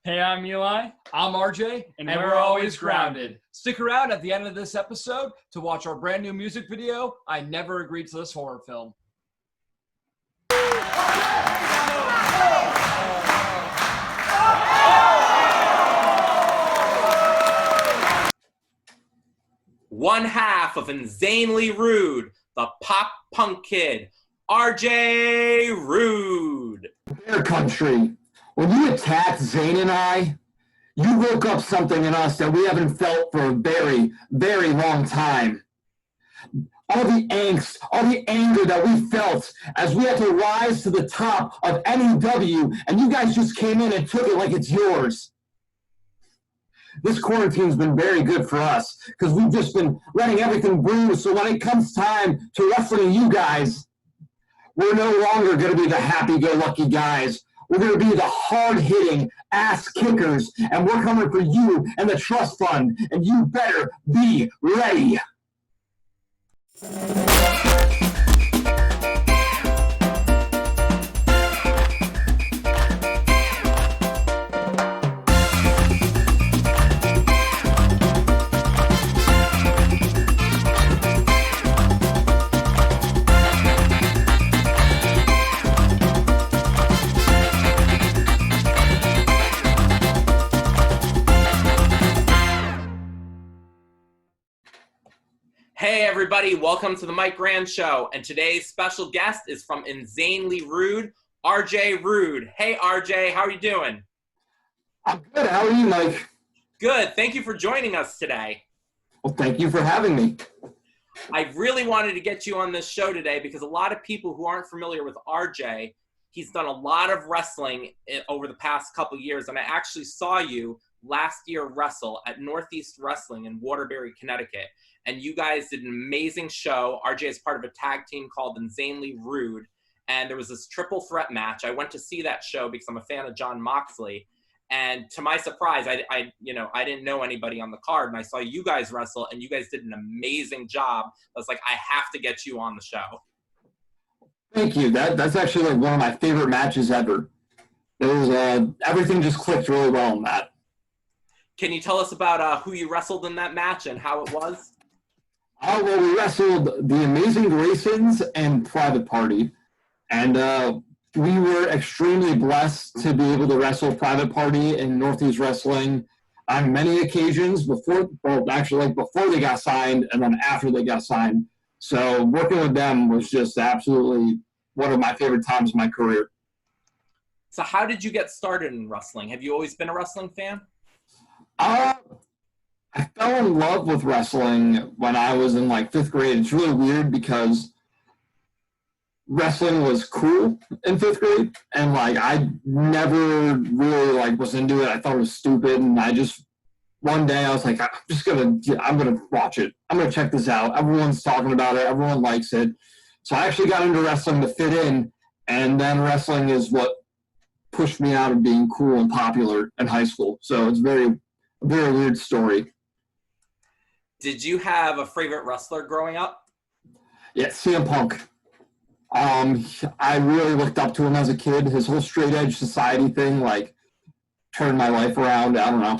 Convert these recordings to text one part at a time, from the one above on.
Hey, I'm Eli. I'm RJ, And we're always grounded. Stick around at the end of this episode to watch our brand new music video, I Never Agreed to This Horror Film. One half of Inzanely Rude, the pop punk kid, RJ Rude. Bear country. When you attacked Zane and I, you woke up something in us that we haven't felt for a very, very long time. All the angst, all the anger that we felt as we had to rise to the top of NEW, and you guys just came in and took it like it's yours. This quarantine's been very good for us because we've just been letting everything brew. So when it comes time to wrestling you guys, we're no longer going to be the happy-go-lucky guys. We're going to be the hard-hitting ass kickers, and we're coming for you and the trust fund, and you better be ready. Hey everybody, welcome to the Mike Grand Show, and today's special guest is from Inzanely Rude, RJ Rude. Hey RJ, how are you doing? I'm good. How are you, Mike? Good, thank you for joining us today. Well, thank you for having me. I really wanted to get you on this show today because a lot of people who aren't familiar with RJ, he's done a lot of wrestling over the past couple years, and I actually saw you last year wrestle at Northeast Wrestling in Waterbury, Connecticut. And you guys did an amazing show. RJ is part of a tag team called Inzanely Rude. And there was this triple threat match. I went to see that show because I'm a fan of Jon Moxley. And to my surprise, I didn't know anybody on the card. And I saw you guys wrestle, and you guys did an amazing job. I was like, I have to get you on the show. Thank you. That's actually like one of my favorite matches ever. It was everything just clicked really well in that. Can you tell us about who you wrestled in that match and how it was? Oh, well, we wrestled the Amazing Graysons and Private Party. And we were extremely blessed to be able to wrestle Private Party in Northeast Wrestling on many occasions before they got signed and then after they got signed. So working with them was just absolutely one of my favorite times in my career. So how did you get started in wrestling? Have you always been a wrestling fan? I fell in love with wrestling when I was in like 5th grade. It's really weird because wrestling was cool in 5th grade, and like I never really was into it. I thought it was stupid, and one day I was like, I'm gonna watch it. I'm gonna check this out. Everyone's talking about it. Everyone likes it. So I actually got into wrestling to fit in, and then wrestling is what pushed me out of being cool and popular in high school. So it's a very weird story. Did you have a favorite wrestler growing up? Yeah, CM Punk. I really looked up to him as a kid. His whole straight edge society thing, turned my life around. I don't know.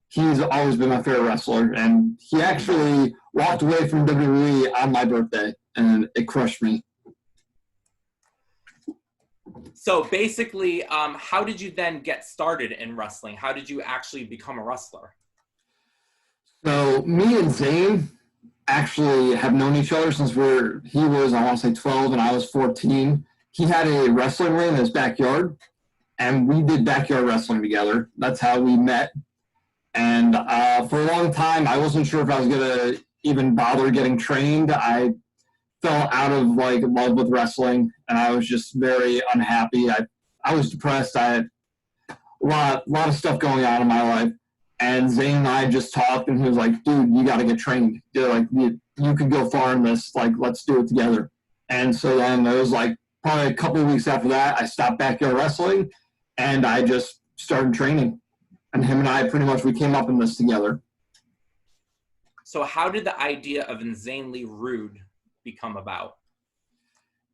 He's always been my favorite wrestler, and he actually walked away from WWE on my birthday, and it crushed me. So basically, how did you then get started in wrestling? How did you actually become a wrestler? So me and Zane actually have known each other since he was, I want to say 12 and I was 14. He had a wrestling ring in his backyard, and we did backyard wrestling together. That's how we met. And for a long time, I wasn't sure if I was going to even bother getting trained. I fell out of love with wrestling, and I was just very unhappy. I was depressed. I had a lot of stuff going on in my life. And Zane and I just talked, and he was like, dude, you got to get trained. You could go far in this. Let's do it together. And so then it was probably a couple of weeks after that, I stopped backyard wrestling, and I just started training. And him and I we came up in this together. So how did the idea of Inzanely Rude become about?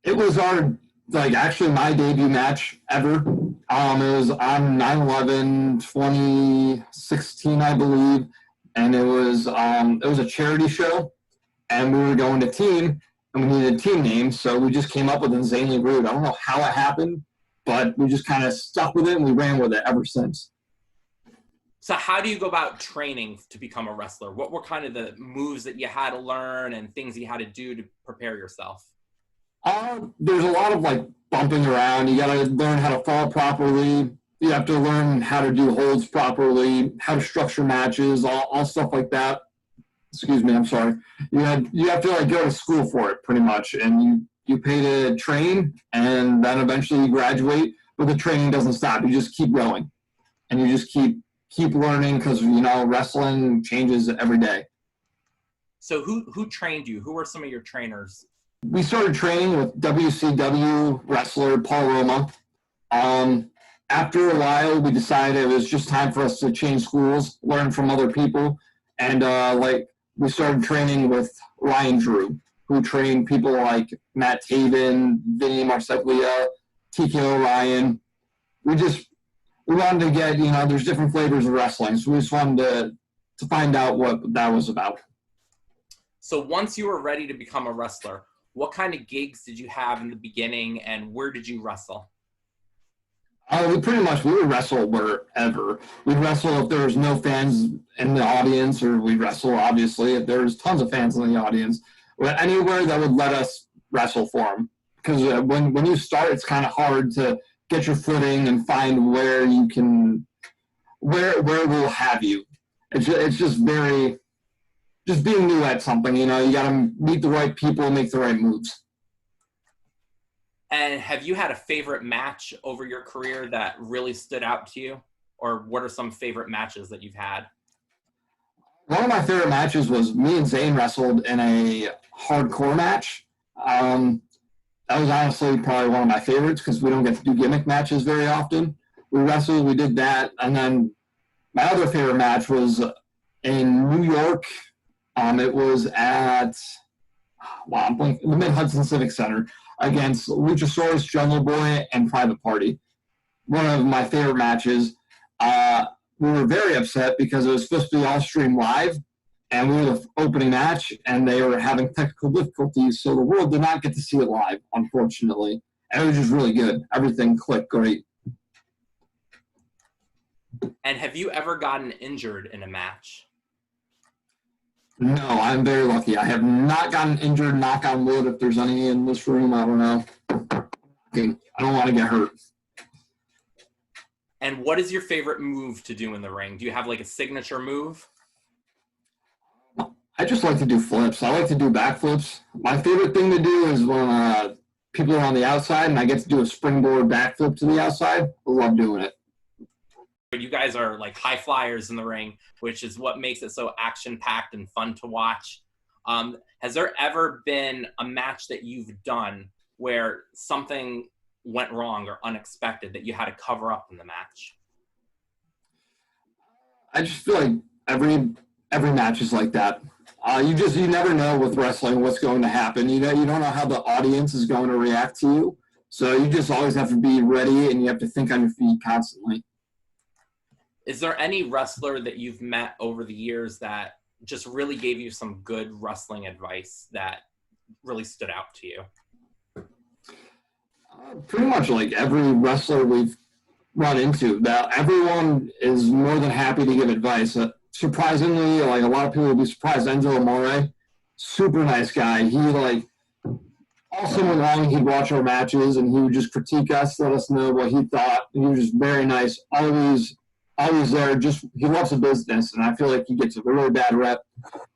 It was actually my debut match ever. It was on 9/11, 2016, I believe, and it was a charity show, and we were going to team, and we needed a team name, so we just came up with Inzanely Rude. I don't know how it happened, but we just kind of stuck with it, and we ran with it ever since. So how do you go about training to become a wrestler? What were kind of the moves that you had to learn and things you had to do to prepare yourself? There's a lot of like bumping around. You got to learn how to fall properly. You have to learn how to do holds properly, how to structure matches, all stuff like that. Excuse me, I'm sorry. You have to like go to school for it pretty much, and you pay to train, and then eventually you graduate. But the training doesn't stop. You just keep going, and you just keep learning because wrestling changes every day. So who trained you? Who were some of your trainers? We started training with WCW wrestler Paul Roma. After a while, we decided it was just time for us to change schools, learn from other people, and we started training with Ryan Drew, who trained people like Matt Taven, Vinny Marseglia, TK O'Ryan. We wanted to get, there's different flavors of wrestling, so we just wanted to find out what that was about. So once you were ready to become a wrestler, what kind of gigs did you have in the beginning, and where did you wrestle? We would wrestle wherever. We'd wrestle if there was no fans in the audience, or we'd wrestle, obviously, if there was tons of fans in the audience. But anywhere that would let us wrestle for them. Because when you start, it's kind of hard to get your footing and find where you can, where we'll have you. It's just being new at something, you got to meet the right people, make the right moves. And have you had a favorite match over your career that really stood out to you? Or what are some favorite matches that you've had? One of my favorite matches was me and Zane wrestled in a hardcore match. That was honestly probably one of my favorites because we don't get to do gimmick matches very often. We wrestled, we did that, and then my other favorite match was in New York. It was at the Mid-Hudson Civic Center against Luchasaurus, Jungle Boy, and Private Party. One of my favorite matches. We were very upset because it was supposed to be all streamed live, and we were the opening match, and they were having technical difficulties, so the world did not get to see it live, unfortunately. And it was just really good. Everything clicked great. And have you ever gotten injured in a match? No, I'm very lucky. I have not gotten injured, knock on wood. If there's any in this room, I don't know. I don't want to get hurt. And what is your favorite move to do in the ring? Do you have like a signature move? I just like to do flips. I like to do backflips. My favorite thing to do is when people are on the outside and I get to do a springboard backflip to the outside. I love doing it. You guys are like high flyers in the ring, which is what makes it so action-packed and fun to watch. Has there ever been a match that you've done where something went wrong or unexpected that you had to cover up in the match? I just feel like every match is like that. You never know with wrestling what's going to happen. You don't know how the audience is going to react to you. So you just always have to be ready, and you have to think on your feet constantly. Is there any wrestler that you've met over the years that just really gave you some good wrestling advice that really stood out to you? Pretty much like every wrestler we've run into. Now, everyone is more than happy to give advice. Surprisingly, like a lot of people will be surprised. Enzo Amore, super nice guy. He all summer long he'd watch our matches and he would just critique us, let us know what he thought. And he was just very nice, always there. He loves the business, and I feel like he gets a really bad rep.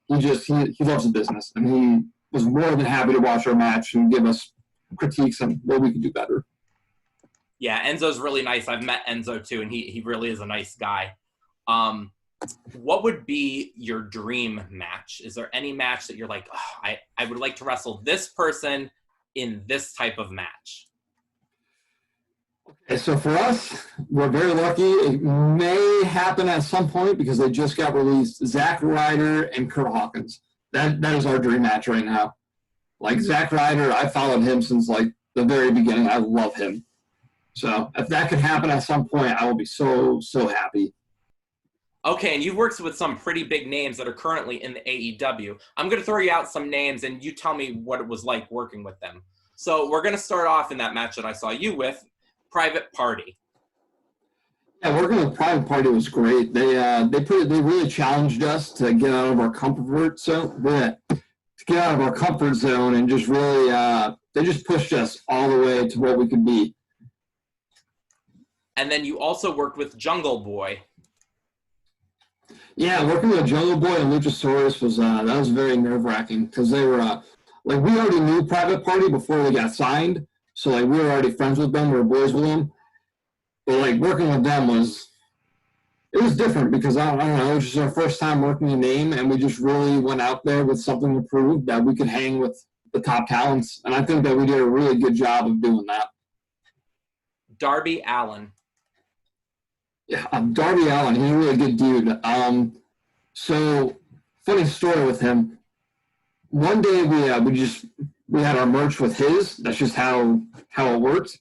He loves the business, and he was more than happy to watch our match and give us critiques on what we could do better. Yeah, Enzo's really nice. I've met Enzo too, and he really is a nice guy. What would be your dream match? Is there any match that you're like, oh, I would like to wrestle this person in this type of match? Okay, so for us, we're very lucky. It may happen at some point because they just got released. Zack Ryder and Kurt Hawkins. That is our dream match right now. Like Zack Ryder, I followed him since like the very beginning. I love him. So if that could happen at some point, I will be so happy. Okay, and you've worked with some pretty big names that are currently in the AEW. I'm going to throw you out some names, and you tell me what it was like working with them. So we're going to start off in that match that I saw you with, Private Party. Yeah, working with Private Party was great. They really challenged us to get out of our comfort zone. And just really they just pushed us all the way to what we could be. And then you also worked with Jungle Boy. Yeah, working with Jungle Boy and Luchasaurus was very nerve-wracking because they were we already knew Private Party before they got signed, so we were already friends with them, we were boys with them. But working with them was different because I don't know, it was just our first time working a name, and we just really went out there with something to prove that we could hang with the top talents, and I think that we did a really good job of doing that. Darby Allin. Yeah, Darby Allin, he's a really good dude. So funny story with him. One day we had our merch with his. That's just how it worked,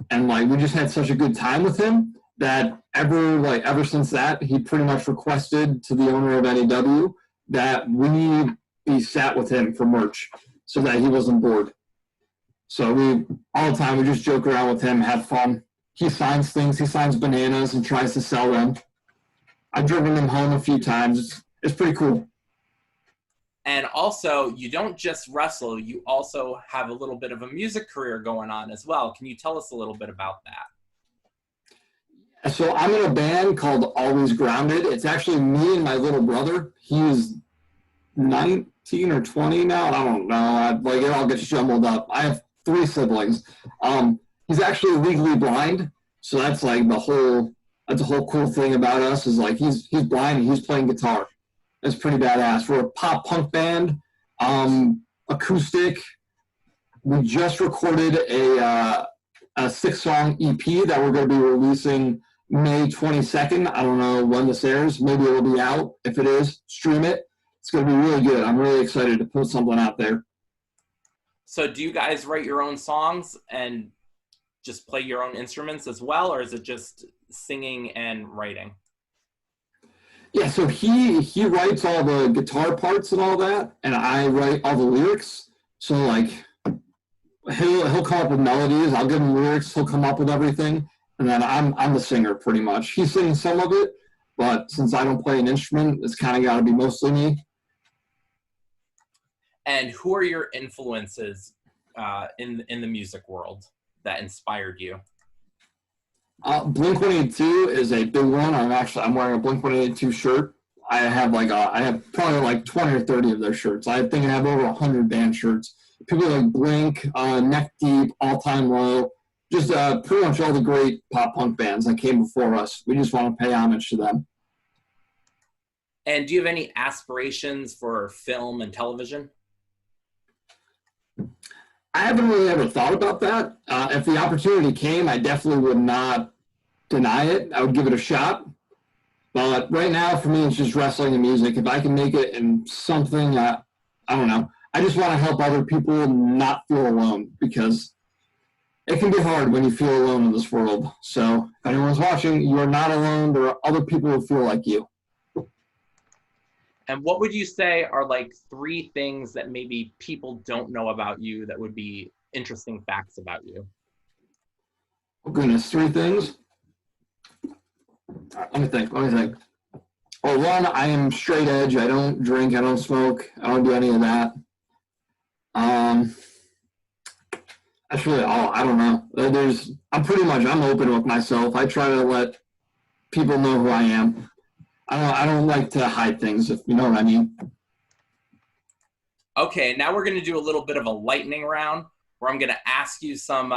and we just had such a good time with him that ever since that, he pretty much requested to the owner of NEW that we be sat with him for merch so that he wasn't bored. So all the time we just joke around with him, have fun. He signs things. He signs bananas and tries to sell them. I've driven him home a few times. It's pretty cool. And also, you don't just wrestle. You also have a little bit of a music career going on as well. Can you tell us a little bit about that? So I'm in a band called Always Grounded. It's actually me and my little brother. He's 19 or 20 now. I don't know. It all gets jumbled up. I have 3 siblings. He's actually legally blind, so that's a whole cool thing about us is he's blind and he's playing guitar. That's pretty badass. We're a pop punk band, acoustic. We just recorded a 6-song EP that we're going to be releasing May 22nd. I don't know when this airs. Maybe it'll be out. If it is, stream it. It's going to be really good. I'm really excited to put something out there. So do you guys write your own songs and just play your own instruments as well, or is it just singing and writing? Yeah, so he writes all the guitar parts and all that, and I write all the lyrics. So he'll come up with melodies, I'll give him lyrics, he'll come up with everything, and then I'm the singer pretty much. He sings some of it, but since I don't play an instrument, it's kind of got to be mostly me. And who are your influences in the music world that inspired you? Blink-182 is a big one. I'm wearing a Blink-182 shirt. I have probably 20 or 30 of their shirts. I think I have over 100 band shirts. People like Blink, Neck Deep, All Time Low, just pretty much all the great pop punk bands that came before us. We just want to pay homage to them. And do you have any aspirations for film and television? I haven't really ever thought about that. If the opportunity came, I definitely would not deny it. I would give it a shot. But right now, for me, it's just wrestling and music. If I can make it in something, I don't know. I just want to help other people not feel alone because it can be hard when you feel alone in this world. So if anyone's watching, you are not alone. There are other people who feel like you. And what would you say are 3 things that maybe people don't know about you that would be interesting facts about you? Oh, goodness, 3 things? Let me think. Well, 1, I am straight edge. I don't drink. I don't smoke. I don't do any of that. That's really all. I don't know. I'm open with myself. I try to let people know who I am. I don't like to hide things, if you know what I mean. Okay, now we're going to do a little bit of a lightning round where I'm going to ask you some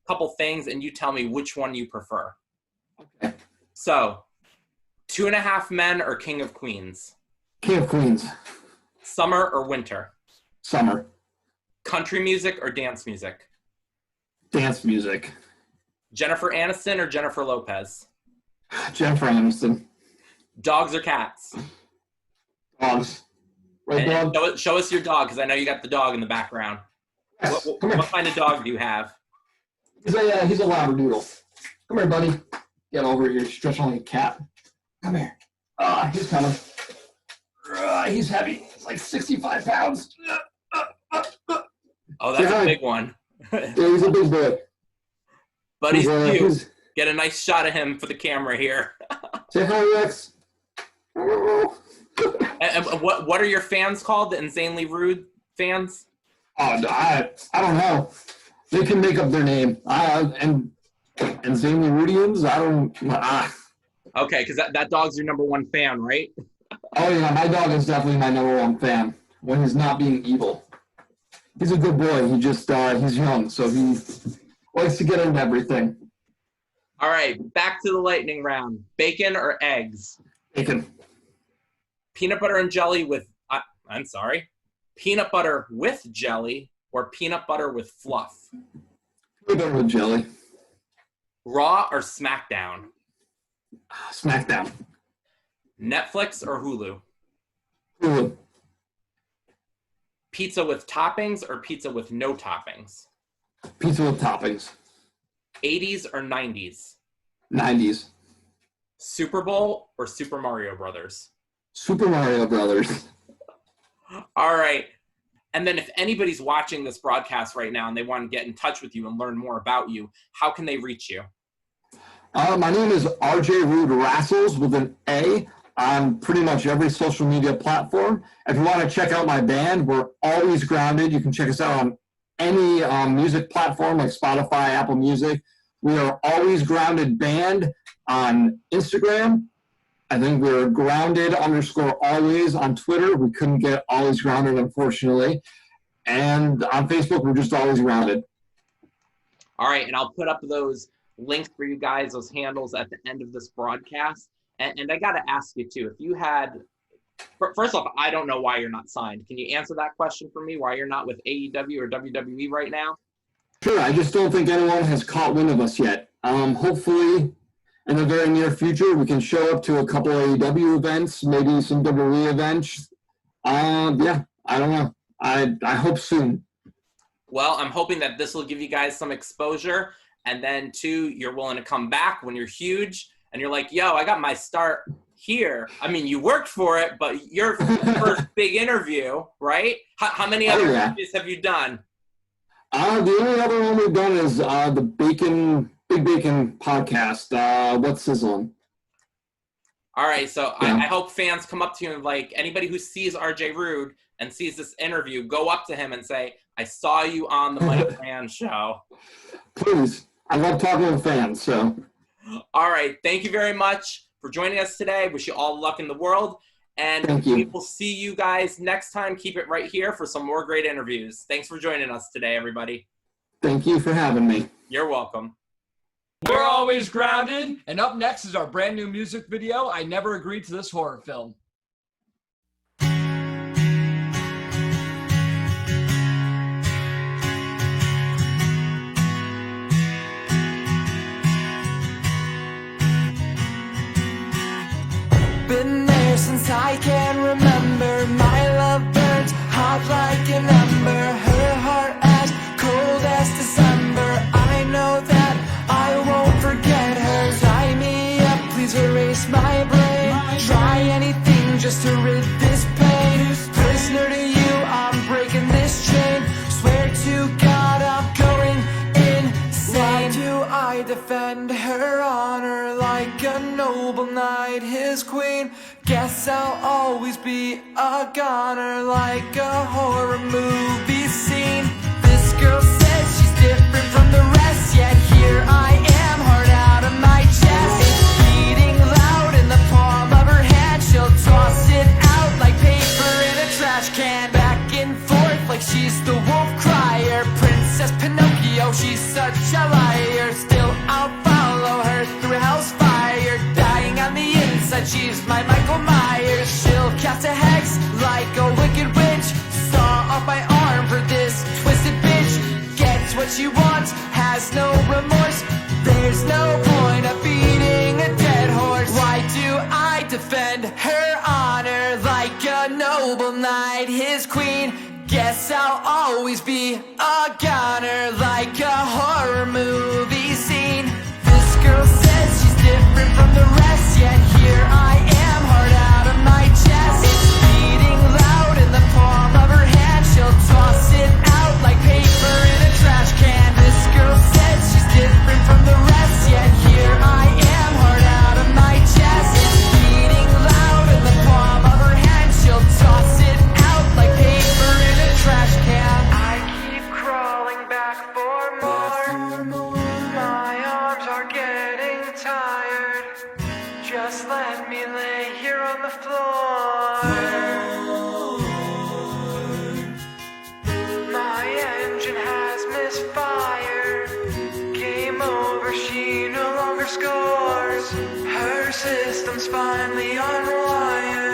couple things and you tell me which one you prefer. Okay. So, 2.5 Men or King of Queens? King of Queens. Summer or winter? Summer. Country music or dance music? Dance music. Jennifer Aniston or Jennifer Lopez? Jennifer Aniston. Dogs or cats? Dogs. Right, dog? Show us your dog, because I know you got the dog in the background. What kind of dog do you have? He's a labradoodle. Come here, buddy. Get over here. Stretch like a cat. Come here. He's coming. He's heavy. He's like 65 pounds. Oh, that's a big one. Yeah, he's a big boy. But he's cute. Get a nice shot of him for the camera here. Say hi, Rex. And what are your fans called? The Inzanely Rude fans? Oh, I don't know. They can make up their name. And Inzanely Rudians, I don't. Okay, because that dog's your number one fan, right? Oh yeah, my dog is definitely my number one fan when he's not being evil. He's a good boy. He just he's young, so he likes to get into everything. All right, back to the lightning round. Bacon or eggs? Bacon. Peanut butter and jelly with, I'm sorry, peanut butter with jelly or peanut butter with fluff? Peanut butter with jelly. Raw or SmackDown? SmackDown. Netflix or Hulu? Hulu. Pizza with toppings or pizza with no toppings? Pizza with toppings. 80s or 90s? 90s. Super Bowl or Super Mario Brothers? Super Mario Brothers. All right. And then if anybody's watching this broadcast right now and they want to get in touch with you and learn more about you, how can they reach you? My name is RJ Rude Rassels with an A on pretty much every social media platform. If you want to check out my band, we're always grounded. You can check us out on any music platform like Spotify, Apple Music. We are Always Grounded Band on Instagram. I think we're grounded_always on Twitter. We couldn't get Always Grounded, unfortunately. And on Facebook, we're just Always Grounded. All right, and I'll put up those links for you guys, those handles at the end of this broadcast. And I got to ask you, too, if you had, first off, I don't know why you're not signed. Can you answer that question for me, why you're not with AEW or WWE right now? Sure, I just don't think anyone has caught wind of us yet. Hopefully, in the very near future, we can show up to a couple AEW events, maybe some WWE events. Yeah, I don't know. I hope soon. Well, I'm hoping that this will give you guys some exposure. And then, too, you're willing to come back when you're huge. And you're like, yo, I got my start here. I mean, you worked for it, but your first big interview, right? How many other interviews have you done? The only other one we've done is the Big Bacon podcast. What's Sizzling? All right, so yeah. I hope fans come up to you and like anybody who sees RJ Rude and sees this interview, go up to him and say, I saw you on the Mike Rand show. Please. I love talking with fans, so. All right. Thank you very much for joining us today. Wish you all the luck in the world. And Thank you. We will see you guys next time. Keep it right here for some more great interviews. Thanks for joining us today, everybody. Thank you for having me. You're welcome. We're Always Grounded. And up next is our brand new music video, I Never Agreed to This Horror Film. Been there since I can remember. My love burns hot like an ember. Her heart as cold as December. I know that I won't forget her. Tie me up, please erase my brain. Try anything just to rid this pain. Prisoner to you, I'm breaking this chain. Swear to God I'm going insane. Why do I defend her honor like a noble knight, his queen? Guess I'll always be a goner like a horror movie scene. This girl says she's different from the rest, yet here I am, heart out of my chest. It's beating loud in the palm of her hand. She'll toss it out like paper in a trash can. Back and forth like she's the wolf crier. Princess Pinocchio, she's such a liar. Still I'll follow her through hell's fire. Dying on the inside, she's my Michael Myers. She'll cast a hex like a wicked witch. Saw off my arm for this twisted bitch. Gets what she wants, has no remorse. There's no point of beating a dead horse. Why do I defend her honor like a noble knight, his queen? Guess I'll always be a goner, like a horror movie scene. This girl says she's different from the rest, yet here I am, hard out of my chest. It's beating loud in the palm of her hand. She'll toss it out like paper in a trash can. This girl says she's different from the rest, yet here I am, hard out of my chest. It's beating loud in the palm of her hand. She'll toss it out like paper in a trash can. I keep crawling back for more. My arms are getting tired. Just let me lay here on the floor. My engine has misfired. Game over, she no longer scores. Her system's finally unwired.